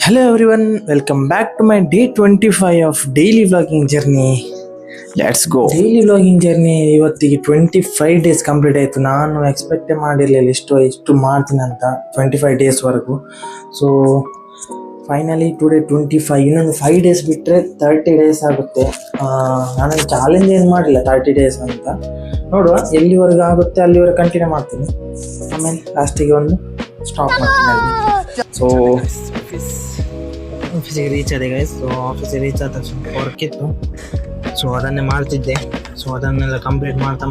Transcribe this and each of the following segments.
Hello everyone, welcome back to my day 25 of daily vlogging journey. Let's go. Daily vlogging journey ಇವತ್ತಿಗೆ 25 days complete ಆಯಿತು. ನಾನು ಎಕ್ಸ್ಪೆಕ್ಟೇ ಮಾಡಿರಲಿಲ್ಲ ಇಷ್ಟು ಮಾಡ್ತೀನಿ ಅಂತ 25 days ವರೆಗೂ. ಸೊ ಫೈನಲಿ ಟುಡೇ 25, ಇನ್ನೊಂದು 5 days ಬಿಟ್ಟರೆ 30 days ಆಗುತ್ತೆ. ನಾನು ಚಾಲೆಂಜ್ ಏನು ಮಾಡಿಲ್ಲ 30 days ಅಂತ, ನೋಡುವ ಎಲ್ಲಿವರೆಗೂ ಆಗುತ್ತೆ ಅಲ್ಲಿವರೆಗೆ ಕಂಟಿನ್ಯೂ ಮಾಡ್ತೀನಿ. ಆಮೇಲೆ ಲಾಸ್ಟಿಗೆ ಒಂದು ಸ್ಟಾಪ್ ಮಾಡ್ತೀನಿ. ಸೊ ಆಫೀಸಿಗೆ ರೀಚ್ ಆದೆ ಗೈಸ್. ಸೊ ಆಫೀಸಿಗೆ ರೀಚ್ ಆದ ತಕ್ಷಣ ವರ್ಕ್ ಇತ್ತು, ಸೊ ಅದನ್ನೇ ಮಾಡ್ತಿದ್ದೆ. ಸೊ ಅದನ್ನೆಲ್ಲ ಕಂಪ್ಲೀಟ್ ಮಾಡ್ತಾ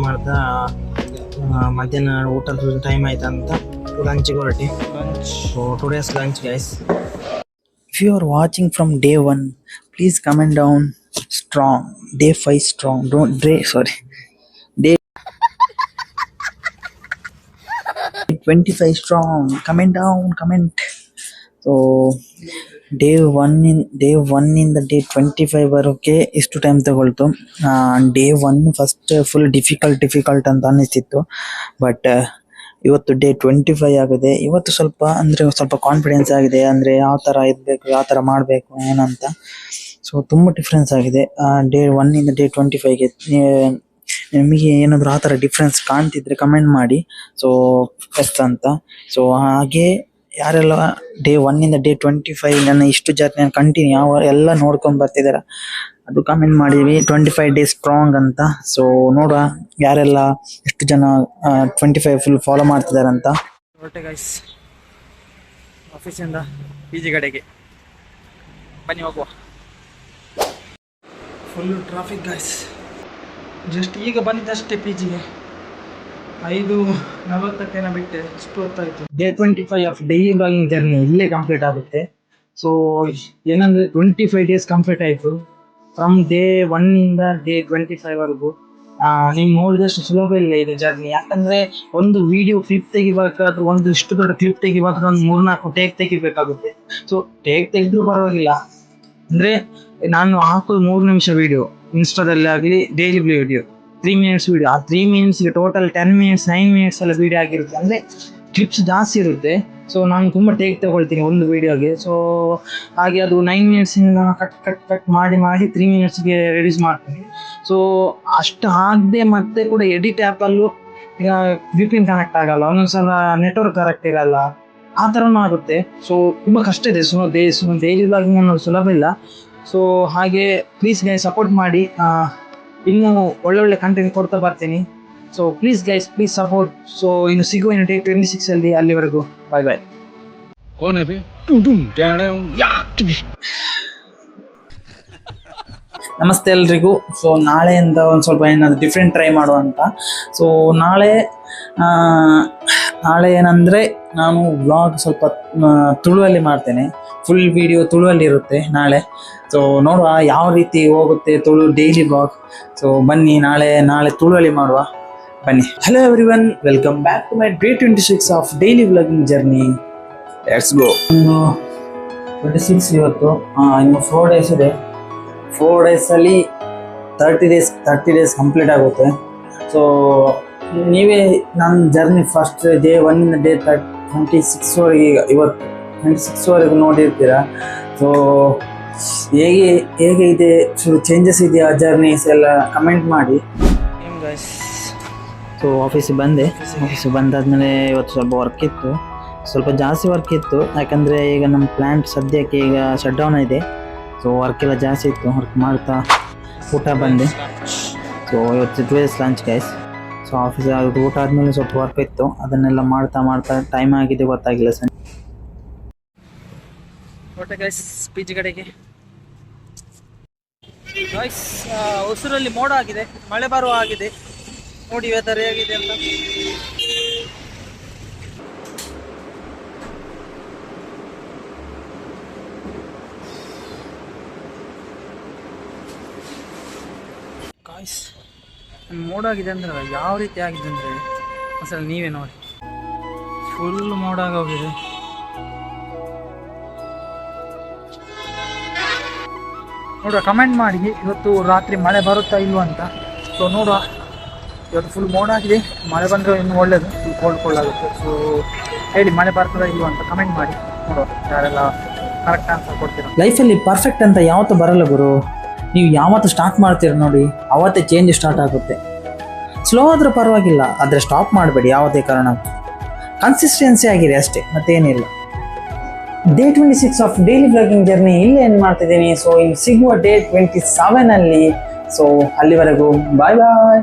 ಮಧ್ಯಾಹ್ನ ಊಟದ ಟೈಮ್ ಆಯ್ತು ಅಂತ ಲಂಚಿಗೆ ಹೊರಟೆ. So today's lunch guys. If you are watching from day 1, please comment down strong. Day 5 strong. Day 25 strong. Comment down. So day ಒನ್ನಿಂದ ಡೇ 25 ವರೆಗೆ ಇಷ್ಟು ಟೈಮ್ ತಗೊಳ್ತು. ಡೇ 1 ಫಸ್ಟ್ ಫುಲ್ ಡಿಫಿಕಲ್ಟ್ ಅಂತ ಅನ್ನಿಸ್ತಿತ್ತು, ಬಟ್ ಇವತ್ತು ಡೇ 25 ಆಗಿದೆ. ಇವತ್ತು ಸ್ವಲ್ಪ ಕಾನ್ಫಿಡೆನ್ಸ್ ಆಗಿದೆ, ಅಂದರೆ ಯಾವ ಥರ ಇರಬೇಕು, ಯಾವ ಥರ ಮಾಡಬೇಕು ಏನಂತ. ಸೊ ತುಂಬ ಡಿಫ್ರೆನ್ಸ್ ಆಗಿದೆ ಡೇ 1ಇಂದ ಡೇ 25ಗೆ. ನಿಮಗೆ ಏನಾದರೂ ಆ ಥರ ಡಿಫ್ರೆನ್ಸ್ ಕಾಣ್ತಿದ್ರೆ ಕಮೆಂಟ್ ಮಾಡಿ, ಸೊ ಎಸ್ ಅಂತ. ಸೊ ಹಾಗೆ ಯಾರೆಲ್ಲ ಡೇ 1ಇಂದ ಡೇ 25 ನನ್ನ ಇಷ್ಟು ಜರ್ನಿ ಕಂಟಿನ್ಯೂ ಎಲ್ಲ ನೋಡ್ಕೊಂಡು ಬರ್ತಿದ್ದಾರೆ ಅದು ಕಮೆಂಟ್ ಮಾಡಿದ್ವಿ 25 days ಸ್ಟ್ರಾಂಗ್ ಅಂತ. ಸೊ ನೋಡುವ ಯಾರೆಲ್ಲ ಎಷ್ಟು ಜನ 25 ಫುಲ್ ಫಾಲೋ ಮಾಡ್ತಿದ್ದಾರೆ ಅಂತ. ಹೊರಟೆ ಗೈಸ್ ಆಫೀಸಿಂದ PG ಕಡೆಗೆ, ಬನ್ನಿ ಹೋಗುವ. Full traffic guys. ಜಸ್ಟ್ ಈಗ ಬಂದಿದ್ದಷ್ಟೇ PGಗೆ, 5:40 ಬಿಟ್ಟೆ, ಇಷ್ಟು ಹೊತ್ತಾಯಿತು. Day 25 of daily blogging journey ಇಲ್ಲೇ ಕಂಪ್ಲೀಟ್ ಆಗುತ್ತೆ. ಸೊ ಏನಂದರೆ 25 days ಕಂಪ್ಲೀಟ್ ಆಯಿತು, ಫ್ರಮ್ ಡೇ 1ಇಂದ ಡೇ 25 ವರೆಗೂ. ನೀವು ನೋಡಿದಷ್ಟು ಸುಲಭ ಇಲ್ಲ ಇದು ಜರ್ನಿ. ಯಾಕಂದರೆ ಒಂದು ವಿಡಿಯೋ ಕ್ಲಿಪ್ ತೆಗಿಬೇಕಾದ್ರೂ, ಒಂದು ಇಷ್ಟು ದೊಡ್ಡ ಕ್ಲಿಪ್ ತೆಗಿಬೇಕಾದ್ರೆ ಒಂದು 3-4 ಟೇಕ್ ತೆಗಿಬೇಕಾಗುತ್ತೆ. ಸೊ ಟೇಕ್ ತೆಗೆದ್ರೂ ಪರವಾಗಿಲ್ಲ, ಅಂದರೆ ನಾನು ಹಾಕೋದು 3 ನಿಮಿಷ ವೀಡಿಯೋ, ಇನ್ಸ್ಟಾದಲ್ಲಿ ಆಗಲಿ ಡೈಲಿ ವಿಡಿಯೋ 3 minutes ವೀಡಿಯೋ. ಆ 3 minutesಗೆ ಟೋಟಲ್ 10 minutes 9 minutes ಎಲ್ಲ ವೀಡಿಯೋ ಆಗಿರುತ್ತೆ, ಅಂದರೆ ಕ್ಲಿಪ್ಸ್ ಜಾಸ್ತಿ ಇರುತ್ತೆ. ಸೊ ನಾನು ತುಂಬ ಟೇಕ್ ತಗೊಳ್ತೀನಿ ಒಂದು ವೀಡಿಯೋಗೆ. ಸೊ ಹಾಗೆ ಅದು 9 minutesಯಿಂದ ಕಟ್ ಮಾಡಿ 3 minutesಗೆ ರಿಲೀಸ್ ಮಾಡ್ತೀನಿ. ಸೊ ಅಷ್ಟು ಆಗದೆ ಮತ್ತೆ ಕೂಡ ಎಡಿಟ್ ಆ್ಯಪಲ್ಲೂ ಈಗ VPN ಕನೆಕ್ಟ್ ಆಗಲ್ಲ, ಒಂದೊಂದ್ಸಲ ನೆಟ್ವರ್ಕ್ ಕರೆಕ್ಟ್ ಇರಲ್ಲ, ಆ ಥರನೂ ಆಗುತ್ತೆ. ಸೊ ತುಂಬ ಕಷ್ಟ ಇದೆ. ಡೈಲಿ ವ್ಲಾಗಿಂಗ್ ಅನ್ನೋದು ಸುಲಭ ಇಲ್ಲ. ಸೊ ಹಾಗೆ ಪ್ಲೀಸ್ ಗೈಸ್ ಸಪೋರ್ಟ್ ಮಾಡಿ, ಇನ್ನೂ ಒಳ್ಳೊಳ್ಳೆ ಕಂಟೆಂಟ್ ಕೊಡ್ತಾ ಬರ್ತೀನಿ. So please guys, please support. So ಇನ್ನು ಸಿಗುವ ಡೇ 26 ಅಲ್ಲಿವರೆಗೂ ಬಾಯ್. ನಮಸ್ತೆ ಎಲ್ರಿಗೂ. ಸೊ ನಾಳೆಯಿಂದ ಒಂದು ಸ್ವಲ್ಪ ಏನಾದರೂ ಡಿಫ್ರೆಂಟ್ ಟ್ರೈ ಮಾಡುವಂತ. ಸೊ ನಾಳೆ ಏನಂದರೆ ನಾನು ವ್ಲಾಗ್ ಸ್ವಲ್ಪ ತುಳುವಲ್ಲಿ ಮಾಡ್ತೇನೆ, ಫುಲ್ ವಿಡಿಯೋ ತುಳುವಲ್ಲಿ ಇರುತ್ತೆ ನಾಳೆ. ಸೊ ನೋಡುವ ಯಾವ ರೀತಿ ಹೋಗುತ್ತೆ ತುಳು ಡೈಲಿ ವ್ಲಾಗ್. ಸೊ ಬನ್ನಿ ನಾಳೆ ತುಳುವಲ್ಲಿ ಮಾಡುವ, ಬನ್ನಿ. Hello everyone, welcome back to my day 26 of daily vlogging journey. Let's go. 26 ಇವತ್ತು, ಇನ್ನು 4 days ಇದೆ. 4 daysಲ್ಲಿ 30 days ಕಂಪ್ಲೀಟ್ ಆಗುತ್ತೆ. ಸೊ ನೀವೇ ನನ್ನ ಜರ್ನಿ ಫಸ್ಟ್ ಡೇ 1ಇಂದ ಡೇ 26ವರೆಗೆ, ಇವತ್ತು 26ವರೆಗೂ ನೋಡಿರ್ತೀರ. ಸೊ ಹೇಗೆ ಇದೆ, ಚೇಂಜಸ್ ಇದೆಯಾ ಜರ್ನೀಸ್ ಎಲ್ಲ ಕಮೆಂಟ್ ಮಾಡಿ. ಸೊ ಆಫೀಸಿಗೆ ಬಂದಾದ್ಮೇಲೆ ಇವತ್ತು ಸ್ವಲ್ಪ ವರ್ಕ್ ಇತ್ತು, ಸ್ವಲ್ಪ ಜಾಸ್ತಿ ವರ್ಕ್ ಇತ್ತು. ಯಾಕಂದರೆ ಈಗ ನಮ್ಮ ಪ್ಲ್ಯಾಂಟ್ ಸದ್ಯಕ್ಕೆ ಈಗ ಶಟ್ ಡೌನ್ ಇದೆ. ಸೊ ವರ್ಕ್ ಎಲ್ಲ ಜಾಸ್ತಿ ಇತ್ತು, ವರ್ಕ್ ಮಾಡ್ತಾ ಊಟ ಬಂದೆ. ಸೊ ಇವತ್ತು 2 days lunch guys. So office ಊಟ ಆದಮೇಲೆ ಸ್ವಲ್ಪ ವರ್ಕ್ ಇತ್ತು, ಅದನ್ನೆಲ್ಲ ಮಾಡ್ತಾ ಟೈಮ್ ಆಗಿದೆ ಗೊತ್ತಾಗಿಲ್ಲ ಸರ್. ಹೊರಟೆ ಗೈಸ್ PG ಕಡೆಗೆ. ಗೈಸ್ ಹೊಸೂರಲ್ಲಿ ಮೋಡ ಆಗಿದೆ, ಮಳೆ ಬರುವ ಆಗಿದೆ. ನೋಡಿ ವೆದರ್ ಹೇಗಿದೆ ಅಂತ. ಗಾಯ್ಸ್ ಮೋಡ ಆಗಿದೆ ಅಂದ್ರೆ ಯಾವ ರೀತಿ ಆಗಿದೆ ಅಂದರೆ ಒಂದ್ಸಲ ನೀವೇ ನೋಡಿ, ಫುಲ್ ಮೋಡ ಆಗೋಗಿದೆ. ನೋಡುವ ಕಮೆಂಟ್ ಮಾಡಿ ಇವತ್ತು ರಾತ್ರಿ ಮಳೆ ಬರುತ್ತಾ ಇಲ್ವ ಅಂತ. ಸೊ ನೋಡುವ, ಇವತ್ತು ಫುಲ್ ಮೋಡ ಆಗಿದೆ, ಮಳೆ ಬಂದರೆ ಇನ್ನೂ ಒಳ್ಳೆಯದು, ಫುಲ್ ಕೋಲ್ಡ್ ಆಗುತ್ತೆ. ಸೊ ಹೇಳಿ ಮಳೆ ಬರ್ತದಾ ಇಲ್ವ ಅಂತ ಕಮೆಂಟ್ ಮಾಡಿ ನೋಡುವ ಯಾರೆಲ್ಲ ಕರೆಕ್ಟ್ ಆನ್ಸರ್ ಕೊಡ್ತೀರಾ? ಲೈಫಲ್ಲಿ ಪರ್ಫೆಕ್ಟ್ ಅಂತ ಯಾವತ್ತೂ ಬರಲ್ಲ ಗುರು. ನೀವು ಯಾವತ್ತು ಸ್ಟಾರ್ಟ್ ಮಾಡ್ತೀರ ನೋಡಿ ಅವತ್ತೇ ಚೇಂಜ್ ಸ್ಟಾರ್ಟ್ ಆಗುತ್ತೆ. ಸ್ಲೋ ಆದರೂ ಪರವಾಗಿಲ್ಲ, ಆದರೆ ಸ್ಟಾಪ್ ಮಾಡಬೇಡಿ ಯಾವುದೇ ಕಾರಣಕ್ಕೂ. ಕನ್ಸಿಸ್ಟೆನ್ಸಿ ಆಗಿರಿ ಅಷ್ಟೇ, ಮತ್ತೇನಿಲ್ಲ. Day 26 of daily blogging journey ಇಲ್ಲಿ ಎಂಡ್ ಮಾಡ್ತಿದ್ದೀನಿ. ಸೊ ಇಲ್ಲಿ ಸಿಗುವ ಡೇ 27 ಅಲ್ಲಿ. ಸೊ ಅಲ್ಲಿವರೆಗೂ ಬಾಯ್ ಬಾಯ್.